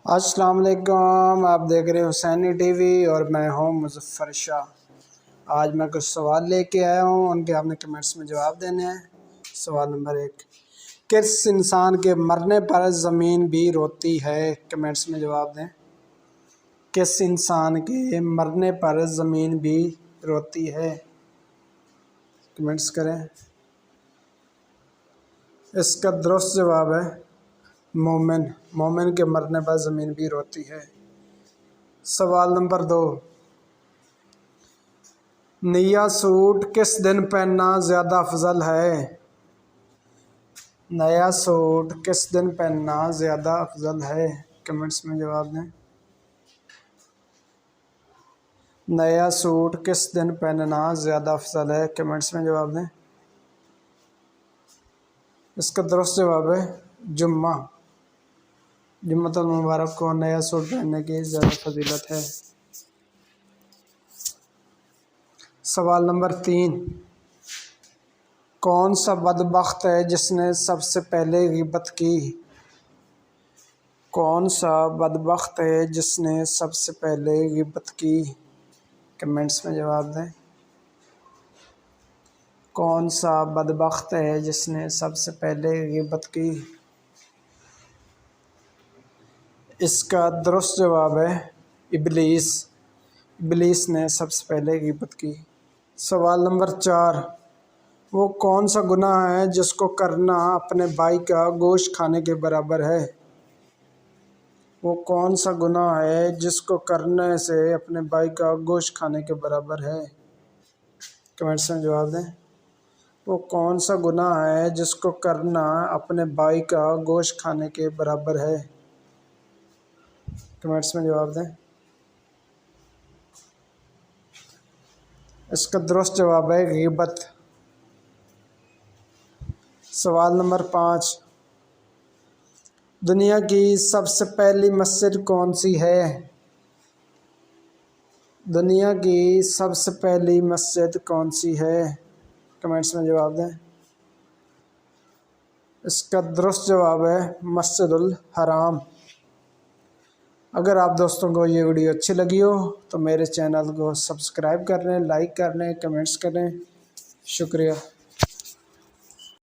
अस्सलाम वालेकुम। आप देख रहे हो हुसैनी टीवी और मैं हूं मुज़फ़्फ़र शाह। आज मैं कुछ सवाल लेके आया हूं, उनके आपने कमेंट्स में जवाब देने हैं। सवाल नंबर 1, किस इंसान के मरने पर ज़मीन भी रोती है? कमेंट्स में जवाब दें। किस इंसान के मरने पर ज़मीन भी रोती है? कमेंट्स करें। इसका दुरुस्त जवाब है मोमिन। मोमिन के मरने पर ज़मीन भी रोती है। सवाल नंबर 2, नया सूट किस दिन पहनना ज़्यादा अफजल है? नया सूट किस दिन पहनना ज़्यादा अफजल है? कमेंट्स में जवाब दें। नया सूट किस दिन पहनना ज़्यादा अफजल है? कमेंट्स में जवाब दें। इसका दुरुस्त जवाब है जुम्मा। जुम्मतुल मुबारक को नया सूट पहनने की ज़्यादा फजीलत है। सवाल नंबर 3, कौन सा बदबख्त है जिसने सबसे पहले ग़ीबत की? कौन सा बदबख्त है जिसने सबसे पहले ग़ीबत की? कमेंट्स में जवाब दें। कौन सा बदबख्त है जिसने सबसे पहले ग़ीबत की? इसका दुरुस्त जवाब है इब्लीस। इब्लीस ने सबसे पहले ग़ीबत की। सवाल नंबर 4, वो कौन सा गुनाह है जिसको करना अपने भाई का गोश्त खाने के बराबर है? वो कौन सा गुनाह है जिसको करने से अपने भाई का गोश्त खाने के बराबर है? कमेंट्स में जवाब दें। वो कौन सा गुनाह है जिसको करना अपने भाई का गोश्त खाने के बराबर है? कमेंट्स में जवाब दें। इसका दुरुस्त जवाब है ग़ीबत। सवाल नंबर 5, दुनिया की सबसे पहली मस्जिद कौन सी है? दुनिया की सबसे पहली मस्जिद कौन सी है? कमेंट्स में जवाब दें। इसका दुरुस्त जवाब है मस्जिदुल हराम। अगर आप दोस्तों को ये वीडियो अच्छी लगी हो तो मेरे चैनल को सब्सक्राइब कर लें, लाइक कर लें, कमेंट्स करें। शुक्रिया।